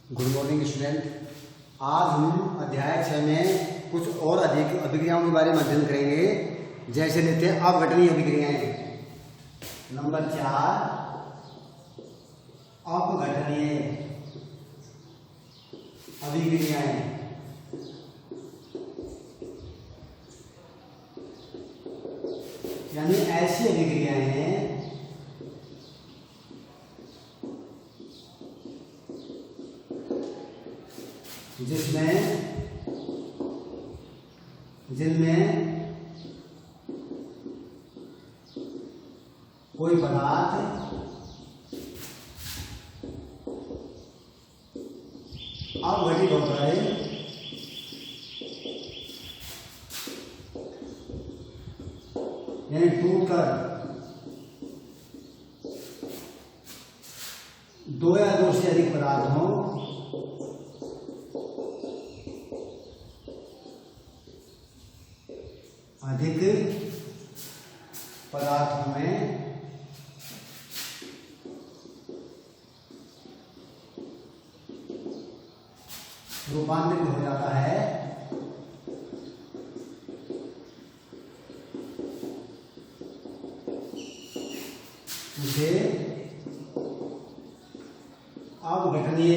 Good morning student. आज हम अध्याय 6 में कुछ और अधिक अभिक्रियाओं के बारे में अध्ययन करेंगे। जैसे लेते हैं अपघटनीय अभिक्रियाएं। नंबर 4 अपघटनीय अभिक्रियाएं। यानी ऐसी अभिक्रियाएं हैं जिनमें कोई पदार्थ अपघटित होता है यानी टूटकर दो या दो से अधिक पदार्थों में रूपांतरित हो जाता है उसे अपघटनीय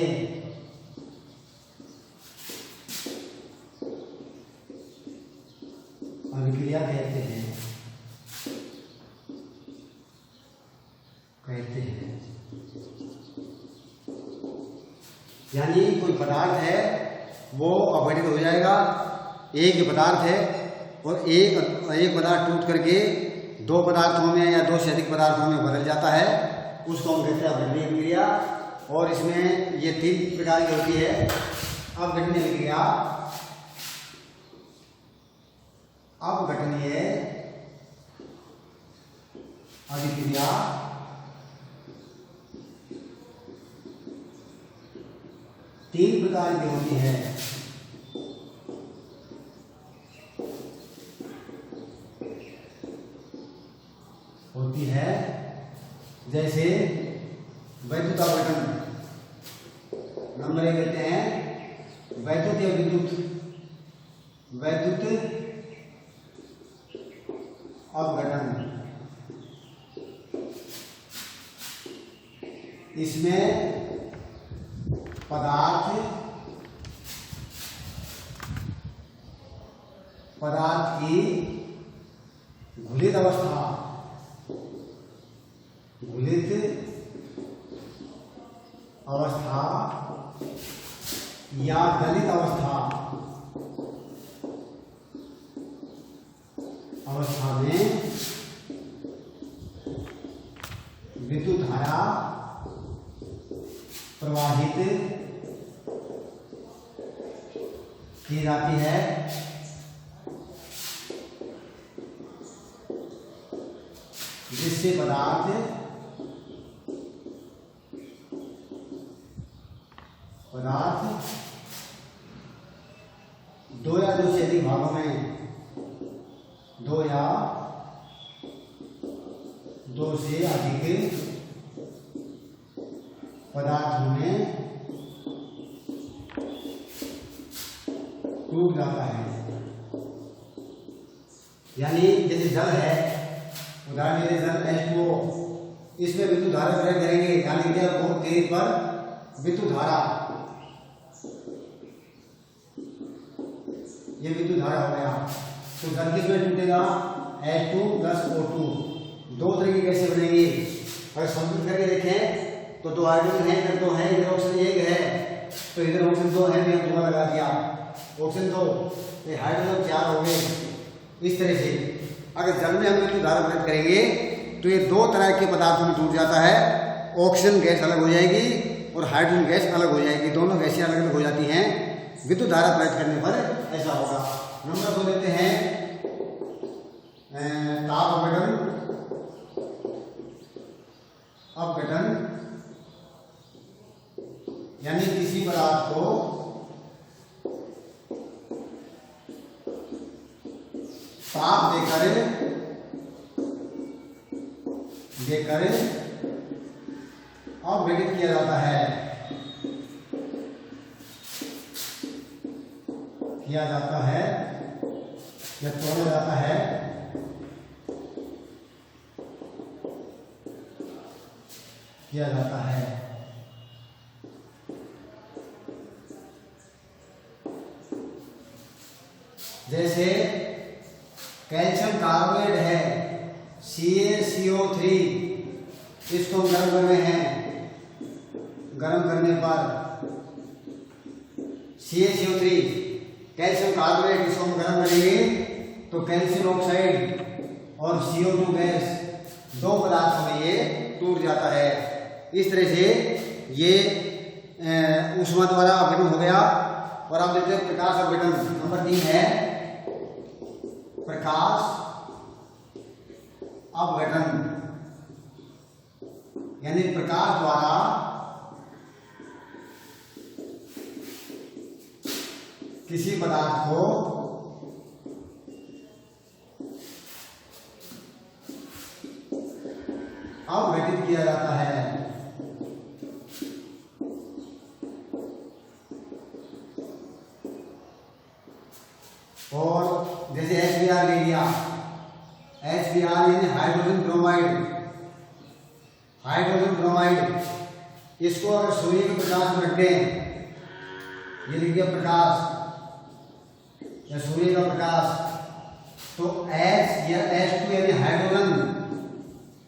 अभिक्रिया कहते हैं। यानी कोई पदार्थ है वो अपघटित हो जाएगा। एक पदार्थ है और एक पदार्थ टूट करके दो पदार्थों में या दो से अधिक पदार्थों में बदल जाता है, उसको हम कहते हैं अपघटनीय अभिक्रिया। और इसमें ये 3 प्रकार की होती है अपघटनीय अभिक्रिया। अपघटनीय अभिक्रिया तीन प्रकार की होती है। जैसे वैद्युत अपघटन। नंबर 1 कहते हैं वैद्युत या विद्युत अपघटन। इसमें पदार्थ की घुलित अवस्था या गलित अवस्था में विद्युत धारा प्रवाहित की जाती है, जिससे पदार्थ दो या दो से अधिक भागों में दो से अधिक पदार्थों में टूट जाता है। यानी जैसे जल है, उदाहरण के लिए जल H2O, इसमें विद्युत धारा प्रयोग करेंगे, यानी कि बहुत तेज पर विद्युत धारा, ये विद्युत धारा हो गया। तो जल किसमें टूटेगा? H2 + O2। दो तरह की गैसें बनेंगी। अगर संतुलित करके देखें तो 2 हाइड्रोजन है, इधर 2 है, इधर ऑक्सीजन 1 है, तो इधर ऑक्सीजन 2 है, मैंने धुआं लगा दिया, ऑक्सीजन 2, तो हाइड्रोजन 4 हो गए। इस तरह से अगर जल में हम विद्युत धारा प्रयोग करेंगे तो ये 2 तरह के पदार्थों में टूट जाता है। ऑक्सीजन गैस अलग हो जाएगी और हाइड्रोजन गैस अलग हो जाएगी, दोनों गैसें अलग अलग हो जाती हैं विद्युत धारा प्रयोग करने पर। ऐसा होगा। नंबर 2 लेते हैं ताप अपघटन। यानी किसी पदार्थ को ताप देकर अपघटित किया जाता है। किया जाता है या तोड़ा जाता है जैसे कैल्शियम कार्बोनेट है CaCO3, इसको गर्म कर रहे हैं, गर्म करने पर CaCO3 कैल्शियम कार्बोनेट, इसको हम गर्म करेंगे तो कैल्शियम ऑक्साइड और CO2 गैस, दो पदार्थों में ये टूट जाता है। इस तरह से ये ऊष्मा द्वारा अपघटन हो गया। और आप देखते हैं प्रकाश अपघटन नंबर 3 है प्रकाश अपघटन, यानी प्रकाश द्वारा किसी पदार्थ को अपघटित किया जाता है। और जैसे HBr ले लिया, HBr यानी हाइड्रोजन ब्रोमाइड, हाइड्रोजन ब्रोमाइड, इसको अगर सूर्य के प्रकाश में रख दें, ये लिख दिया प्रकाश या सूर्य का प्रकाश, तो H या H2 यानी हाइड्रोजन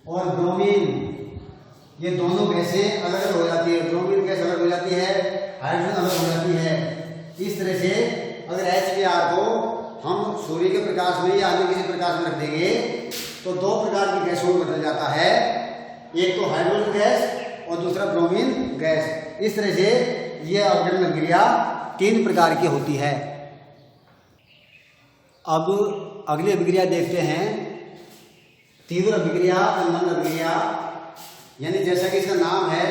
और ब्रोमीन, ये दोनों गैसें अलग अलग हो जाती है। ब्रोमीन गैस अलग हो जाती है, हाइड्रोजन अलग हो जाती है। इस तरह से अगर HBr को हम सूर्य के प्रकाश में या अन्य किसी प्रकाश में रख देंगे तो दो प्रकार की गैसों में बदल जाता है, एक तो हाइड्रोजन गैस और दूसरा ब्रोमीन गैस। इस तरह से यह अपघटन अभिक्रिया 3 प्रकार की होती है। अब अगली अभिक्रिया देखते हैं, तीव्र अभिक्रिया और मंद अभिक्रिया। यानी जैसा कि इसका नाम है,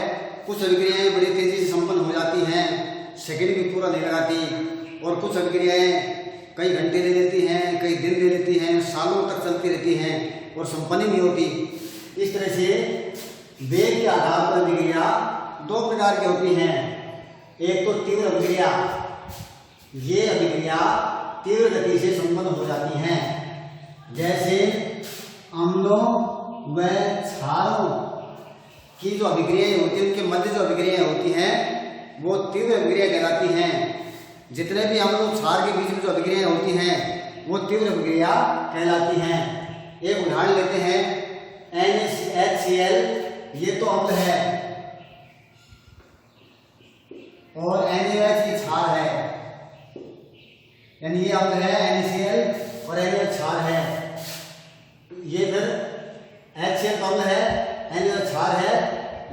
कुछ अभिक्रियाएं बड़ी तेजी से संपन्न हो जाती हैं, सेकंड भी पूरा नहीं लगाती, और कुछ अभिक्रियाएं कई घंटे ले लेती हैं, कई दिन ले लेती हैं, सालों तक चलती रहती हैं और संपन्न नहीं होती। इस तरह से वेग के आधार पर अभिक्रिया 2 प्रकार की होती हैं। एक तो तीव्र अभिक्रिया, ये अभिक्रिया तीव्र गति से संपन्न हो जाती हैं, जैसे अम्लों व क्षारों की जो अभिक्रियाएं होती हैं, उनके मध्य जो अभिक्रियाएं होती हैं वो तीव्र अभिक्रिया कहलाती हैं। जितने भी अम्ल और क्षार के बीच में जो अभिक्रियाएं होती हैं वो तीव्र अभिक्रिया कहलाती हैं। एक उदाहरण लेते हैं, NaHCl, ये तो अम्ल है और NaOH ये क्षार है, यानी ये अम्ल है NaCl और NaOH क्षार है। ये फिर HCl अम्ल है, NaOH क्षार है,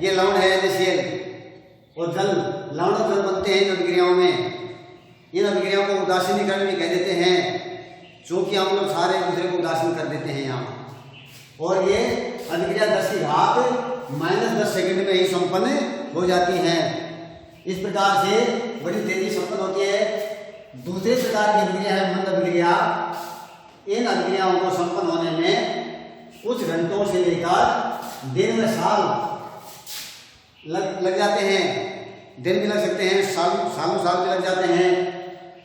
ये लवण है NaCl। और जल, लवण और जल बनते हैं इन अभिक्रियाओं में। इन अभिक्रियाओं को उदासीनीकरण भी कह देते हैं, चूंकि हम लोग सारे एक दूसरे को उदासीन कर देते हैं यहाँ। और ये अभिक्रिया 10⁻⁻10 सेकंड में ही संपन्न हो जाती हैं। इस प्रकार से बड़ी तेजी संपन्न होती है। दूसरे प्रकार की अभिक्रिया है मंद अभिक्रिया। इन अभिक्रियाओं को संपन्न होने में कुछ घंटों से लेकर दिन में साल लग जाते हैं। दिन भी लग सकते हैं, सालों साल भी लग जाते हैं।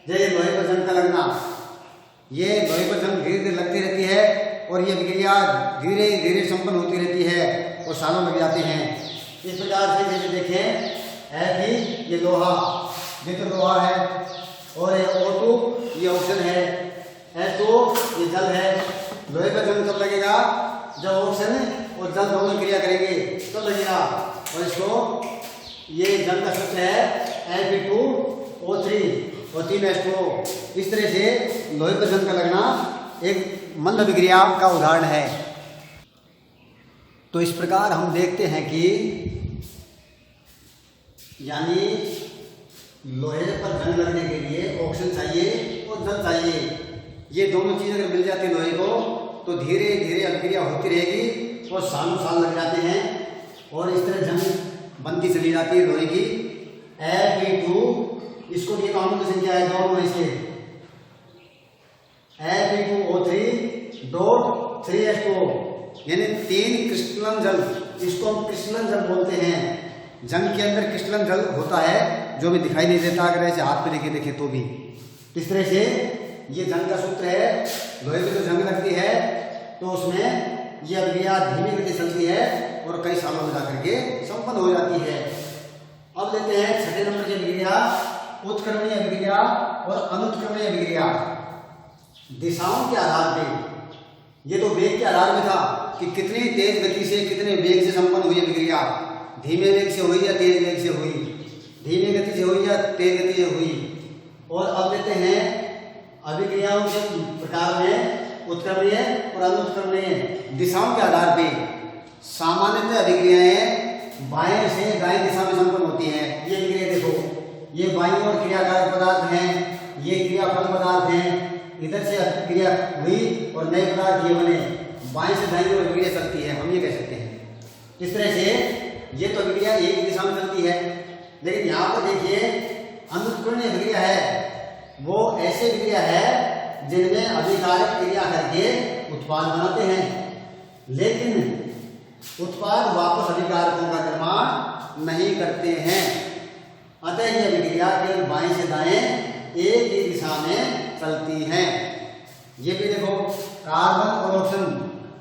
जैसे लोहे पर जंग का लगना, ये लोहे पर जंग धीरे धीरे लगती रहती है और ये अभिक्रिया धीरे धीरे संपन्न होती रहती है और सालों लग जाते हैं। इस प्रकार से जैसे देखें कि ये लोहा, ये तो लोहा है, और ये O2 ये ऑक्सीजन है, H2O ये जल है। लोहे पर जंग कब लगेगा? जब ऑक्सीजन और जल दोनों क्रिया करेंगे तब लगेगा। और इसको ये जल का सूत्र है Fe2O3 और 3H2O। इस तरह से लोहे पर जंग का लगना एक मंद अभिक्रिया का उदाहरण है। तो इस प्रकार हम देखते हैं कि यानी लोहे पर जंग लगने के लिए ऑक्सीजन चाहिए और जल चाहिए। ये दोनों चीज़ अगर मिल जाती है लोहे को तो धीरे धीरे अभिक्रिया होती रहेगी और सालों साल लग जाते हैं और इस तरह जंग बनती चली जाती है लोहे की। Fe2, इसको ये अणु की संख्या है दोनों इसके, Fe2O3.3H2O, यानी 3 क्रिस्टलन जल, इसको हम क्रिस्टलन जल बोलते हैं। जंग के अंदर क्रिस्टलन जल होता है जो भी दिखाई नहीं देता, अगर ऐसे हाथ पे देखे तो भी। तो इस तरह से ये जंग का सूत्र है। लोहे पे जो जंग लगती है तो उसमें ये अभिक्रिया धीमी गति चलती है और कई सालों में जाकर के संपन्न हो जाती है। अब लेते हैं छठे नंबर की अभिक्रिया, उत्क्रमणीय अभिक्रिया और अनुत्क्रमणीय अभिक्रिया। दिशाओं के आधार पे, ये तो वेग के आधार में था कि कितनी तेज गति से कितने वेग से संपन्न हुई अभिक्रिया, धीमे वेग से हुई या तेज वेग से हुई, धीमी गति से हुई या तेज गति से हुई। और अब लेते हैं अभिक्रियाओं के प्रकार में उत्क्रमणीय और अनुत्क्रमणीय। दिशाओं के आधार पे सामान्यतः अभिक्रियाएं बाएं से दाएं दिशा में संपन्न होती हैं। ये अभिक्रिया देखो, ये बाईं ओर क्रियाकारक पदार्थ हैं, ये क्रियाफल पदार्थ हैं। इधर से अभिक्रिया हुई और नए पदार्थ ये बने, बाएं से दाईं ओर अभिक्रिया चलती है, हम ये कह सकते हैं। इस तरह से ये तो अभिक्रिया एक दिशा में चलती है। लेकिन यहाँ पर देखिए अनुत्क्रमणीय अभिक्रिया है, वो ऐसे अभिक्रिया है जिनमें अभिकारक क्रिया करके उत्पाद बनाते हैं, लेकिन उत्पाद वापस अभिकारकों का निर्माण नहीं करते हैं। अतः यह अभिक्रिया केवल बाएं से दाएं एक ही दिशा में चलती हैं। ये भी देखो, कार्बन और ऑक्सीजन,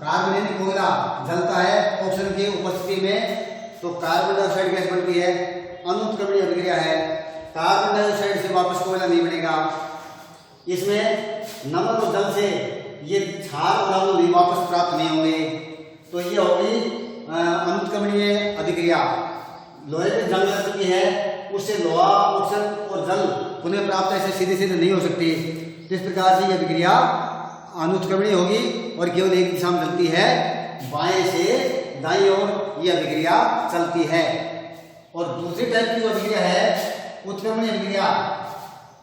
कार्बन यानी कोयला जलता है ऑक्सीजन की उपस्थिति में तो कार्बन डाइऑक्साइड गैस बनती है, अनुत्क्रमणीय अभिक्रिया है। कार्बन डाइऑक्साइड से वापस कोयला नहीं बनेगा, इसमें नमक और जल से ये क्षार और अम्ल भी वापस प्राप्त नहीं होंगे, तो ये होगी अनुत्क्रमणीय अभिक्रिया। लोहे पे जंग लग चुकी है, उससे लोहा, ऑक्सीजन और जल पुनः प्राप्त ऐसे सीधे सीधे नहीं हो सकती। इस प्रकार से यह अभिक्रिया अनुत्क्रमणीय होगी और केवल एक दिशा में चलती है, बाएं से दाईं ओर यह अभिक्रिया चलती है। और दूसरी टाइप की जो अभिक्रिया है उत्क्रमणीय अभिक्रिया,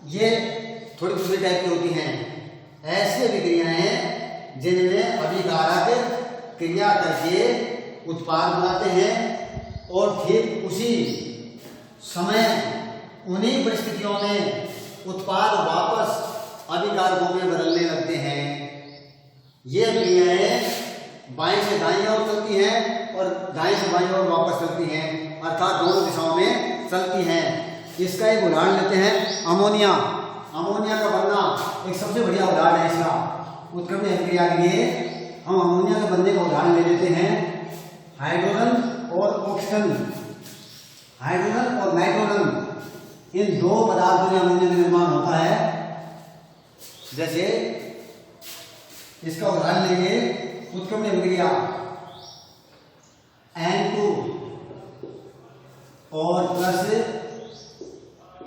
ये थोड़ी दूसरी टाइप की होती हैं। ऐसी अभिक्रियाएं जिनमें अभिकारक क्रिया करके उत्पाद बनाते हैं और फिर उसी समय उन्हीं परिस्थितियों में उत्पाद वापस अभिकारकों में बदलने लगते हैं। ये अभिक्रियाएं बाएं से दाईं ओर चलती हैं और दाएं से बाईं ओर वापस चलती हैं, अर्थात दोनों दिशाओं में चलती हैं। इसका एक उदाहरण लेते हैं, अमोनिया। अमोनिया का बनना एक सबसे बढ़िया उदाहरण है इसका उत्क्रमणीय अभिक्रिया के लिए। हम अमोनिया के बनने का उदाहरण ले लेते हैं। हाइड्रोजन और ऑक्सीजन, हाइड्रोजन और नाइट्रोजन, इन दो पदार्थों में अमोनिया का निर्माण होता है। जैसे इसका उदाहरण लेंगे उत्क्रमणीय अभिक्रिया, N2 और प्लस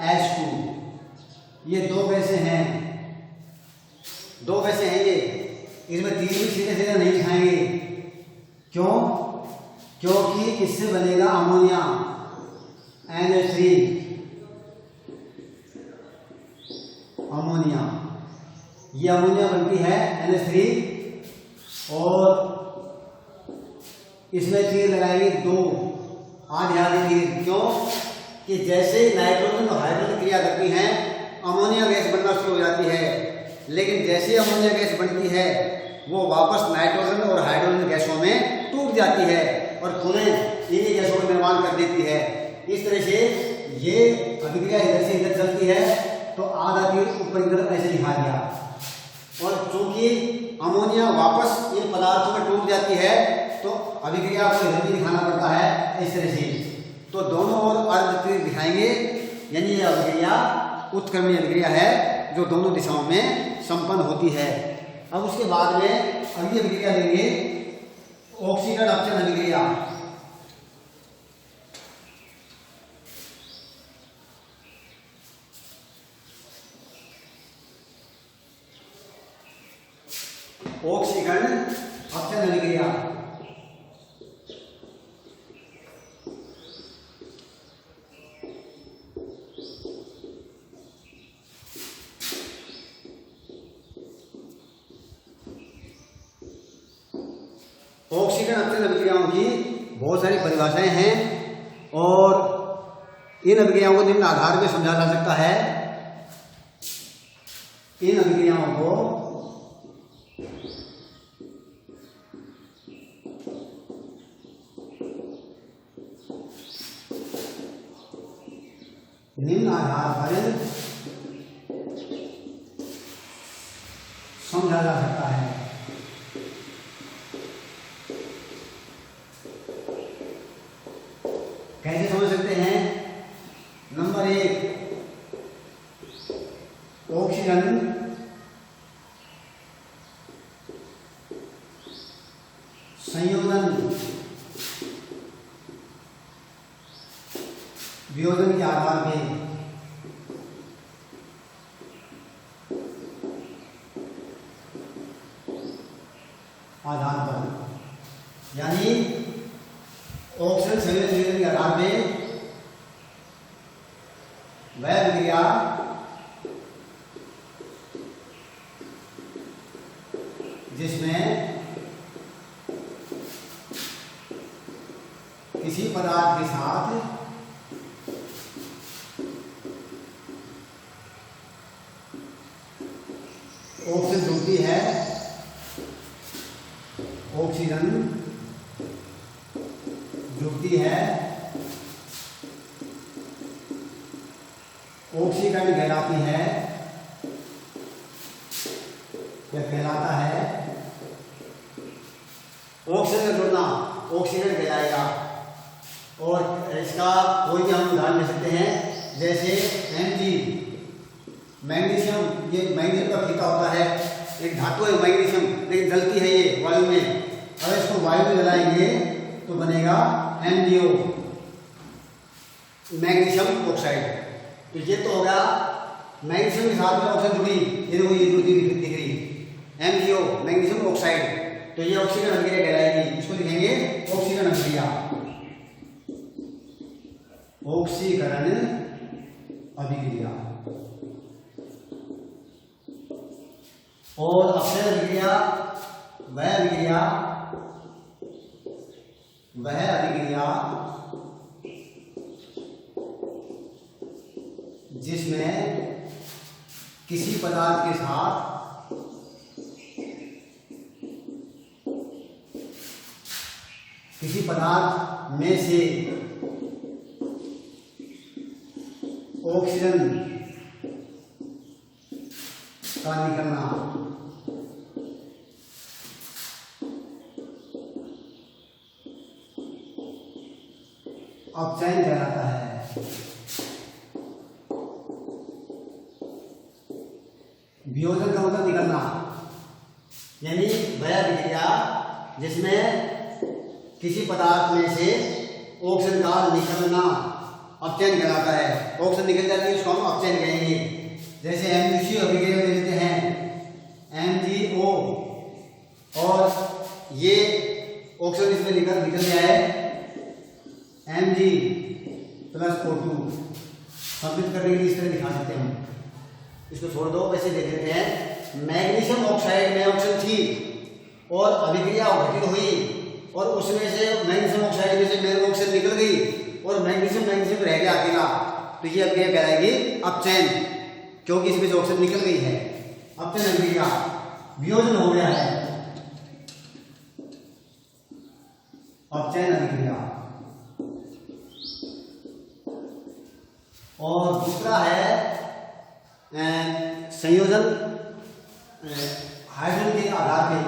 H2, ये दो गैसें हैं, दो गैसें हैं ये। इसमें तीर भी सीधे सीधे नहीं दिखाएंगे, क्यों? क्योंकि इससे बनेगा अमोनिया NH3, अमोनिया, ये अमोनिया बनती है NH3 और इसमें तीर लगाएंगे दो आधे आधे तीर। क्यों? कि जैसे नाइट्रोजन और हाइड्रोजन क्रिया करती हैं अमोनिया गैस बनना शुरू हो जाती है, लेकिन जैसे अमोनिया गैस बनती है वो वापस नाइट्रोजन और हाइड्रोजन गैसों में टूट जाती है और पुनः इन्हीं गैसों का निर्माण कर देती है। इस तरह से ये अभिक्रिया इधर से इधर चलती है तो आधा तीर ऊपर इधर ऐसे दिखा दिया, और चूंकि अमोनिया वापस इन पदार्थों में टूट जाती है तो अभिक्रिया को इधर भी दिखाना पड़ता है इस तरह से। तो दोनों ओर अर्ध तीर दिखाएंगे, यानी यह अभिक्रिया उत्क्रमणीय अभिक्रिया है जो दोनों दिशाओं में संपन्न होती है। अब उसके बाद में अगली अभिक्रिया लेंगे ऑक्सीकरण अपचयन अभिक्रिया। ऑक्सीकरण अपचयन अभिक्रिया, ऑक्सीकरण अपचयन अभिक्रियाओं की बहुत सारी परिभाषाएं हैं और इन अभिक्रियाओं को निम्न आधार पर समझा जा सकता है। इन अभिक्रियाओं को निम्न आधार पर समझा जा सकता है। कैसे समझ सकते हैं? नंबर 1, ऑक्सीजन संयोजन वियोजन के आधार पे यानी ऑक्सीजन संयोजन वियोजन के आधार पे वह विक्रिया जिसमें किसी पदार्थ के साथ ऑक्सीजन जुड़ती है, ऑक्सीजन जुड़ती है, ऑक्सीकरण कहलाती है या कहलाता है। ऑक्सीजन का जुड़ना ऑक्सीजन कहलाएगा। और इसका कोई भी हम उदाहरण ले सकते हैं, जैसे Mg मैग्नीशियम। ये मैग्नीशियम का फीता होता है, एक धातु है मैग्नीशियम, लेकिन जलती है ये वायु में। अगर इसको वायु में जलाएंगे तो बनेगा MgO, मैग्नीशियम ऑक्साइड। तो ये तो होगा मैग्नीशियम के साथ में ऑक्सीजन जुड़ी, ये देखो ये जुड़ी दिख रही MgO, मैग्नीशियम ऑक्साइड। तो ये ऑक्सीकरण अभिक्रिया कहलाएगी। इसको लिखेंगे ऑक्सीकरण अभिक्रिया, ऑक्सीकरण अभिक्रिया। और अपचयन अभिक्रिया वह अभिक्रिया जिसमें किसी पदार्थ के साथ किसी पदार्थ में से ऑक्सीजन का निकलना अपचयन कहलाता है। वियोजन का मतलब निकलना, यानी वह अभिक्रिया जिसमें किसी पदार्थ में से ऑक्सीजन का निकलना अपचयन कहलाता है। ऑक्सीजन निकल जाती है उसको हम अपचयन कहेंगे। जैसे MgCO अभिक्रिया में देते हैं MgO, और ये ऑक्सीजन इसमें निकल गया है Mg + O2। संतुलित करने के लिए इस तरह दिखा सकते हैं हम। इसको छोड़ दो, वैसे देख लेते हैं। मैग्नीशियम ऑक्साइड में ऑक्सीजन थी और अभिक्रिया घटित हुई, और उसमें से मैग्नीशियम ऑक्साइड में से मेरे ऑक्सीजन निकल गई और मैग्नीशियम रह गया अकेला। तो ये अभिक्रिया कहलाएगी अपचयन, क्योंकि इसमें से ऑक्सीजन निकल गई है। अपचयन अभिक्रिया। वियोजन हो गया है अपचयन अभिक्रिया। और दूसरा है संयोजन हाइड्रोजन के आधार पे।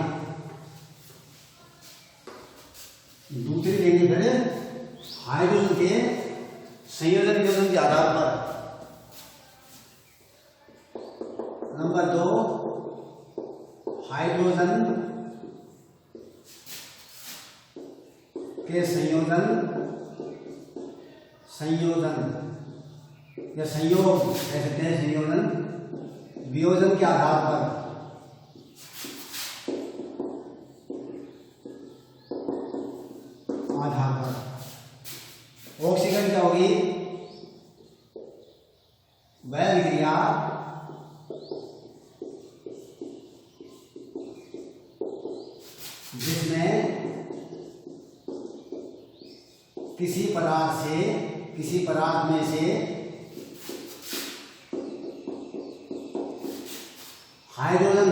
दूसरी लेंगे फिर हाइड्रोजन के संयोजन वियोजन के आधार पर। नंबर 2, हाइड्रोजन के संयोजन या संयोग कह सकते हैं, संयोजन वियोजन के आधार पर। ऑक्सीजन क्या होगी? वह अभिक्रिया जिसमें किसी पदार्थ में से हाइड्रोजन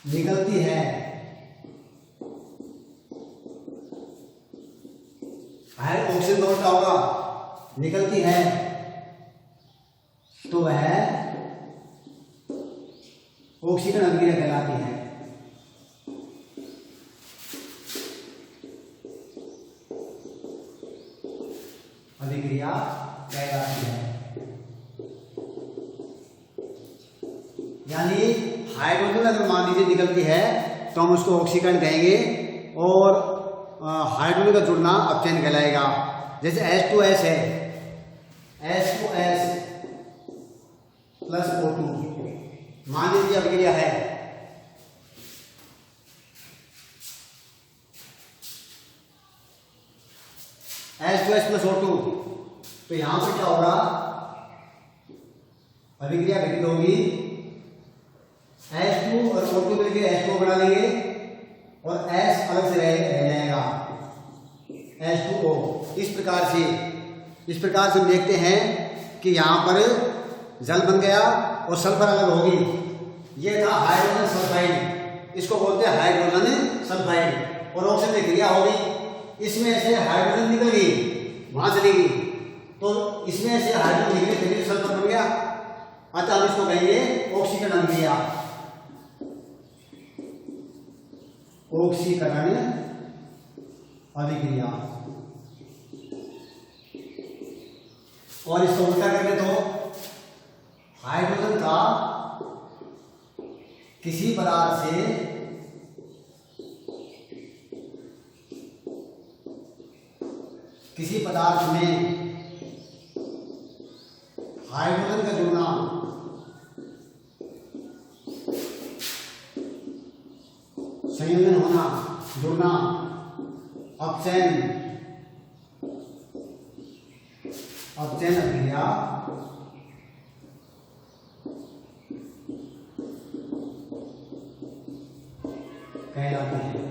निकलती है। ऑक्सीजन कौन सा होगा? निकलती है, तो वह ऑक्सीकरण अभिक्रिया कहलाती है। अभिक्रिया कहलाती है। यानी हाइड्रोजन अगर मान लीजिए निकलती है तो हम उसको ऑक्सीकरण कहेंगे और हाइड्रोजन का जुड़ना अपचयन कहलाएगा। जैसे H2S है, H2S प्लस O2 मान लीजिए अभिक्रिया है, H2S प्लस O2, तो यहां पर क्या होगा, अभिक्रिया घटित होगी, H2 और O2 मिलकर H2 बना लेंगे और S अलग से रह जाएगा, H2O। इस प्रकार से हम देखते हैं कि यहाँ पर जल बन गया और सल्फर अलग होगी। ये था हाइड्रोजन सल्फाइड, इसको बोलते हैं हाइड्रोजन सल्फाइड। और ऑक्सीजन की क्रिया होगी, इसमें से हाइड्रोजन निकल गई, वहां चली गई, तो इसमें से हाइड्रोजन निकली तभी सल्फर बन गया। अतः हम इसको कहेंगे ऑक्सीकरण अभिक्रिया, ऑक्सीकरण अभिक्रिया। और इसको उल्टा करके तो हाइड्रोजन का किसी पदार्थ से किसी पदार्थ में हाइड्रोजन का जुड़ना संयोजन होना, जुड़ना अपचयन अभिक्रिया कहलाती है।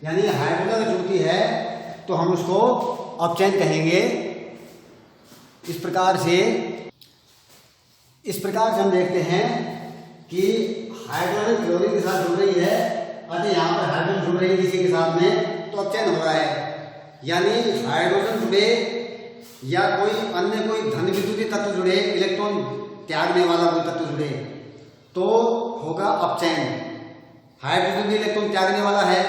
यानी हाइड्रोजन जुड़ती है तो हम उसको अपचयन कहेंगे। इस प्रकार से हम देखते हैं कि हाइड्रोजन क्लोरीन के साथ जुड़ रही है, अतः यहाँ पर हाइड्रोजन जुड़ रही है किसी के साथ में, तो अपचयन हो रहा है। यानी हाइड्रोजन जुड़े या कोई अन्य कोई धन विद्युतीय तत्व जुड़े, इलेक्ट्रॉन त्यागने वाला कोई तत्व जुड़े, तो होगा अपचयन। हाइड्रोजन भी इलेक्ट्रॉन त्यागने वाला है,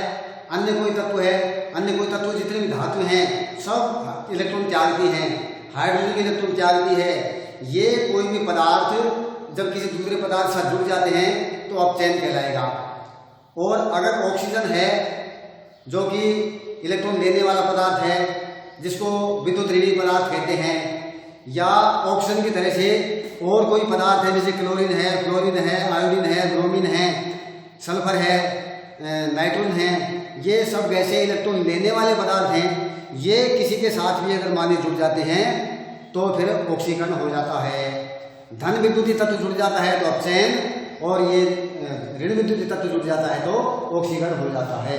अन्य कोई तत्व है, अन्य कोई तत्व जितने भी धातु हैं सब इलेक्ट्रॉन त्यागती हैं, हाइड्रोजन की इलेक्ट्रॉन त्यागती है। ये कोई भी पदार्थ जब किसी दूसरे पदार्थ से जुड़ जाते हैं तो अपचयन कहलाएगा। और अगर ऑक्सीजन है जो कि इलेक्ट्रॉन लेने वाला पदार्थ है, जिसको विद्युत ऋणी पदार्थ कहते हैं, या ऑक्सीजन की तरह से और कोई पदार्थ है जैसे क्लोरीन है, फ्लोरीन है, आयोडीन है, ब्रोमीन है, सल्फर है, नाइट्रोजन है, ये सब गैसें इलेक्ट्रॉन लेने वाले पदार्थ हैं। ये किसी के साथ भी अगर मान जुड़ जाते हैं तो फिर ऑक्सीकरण हो जाता है। धन विद्युतीय तत्व जुड़ जाता है तो अपचयन, और ये ऋण विद्युतीय तत्व जुड़ जाता है तो ऑक्सीकरण हो जाता है।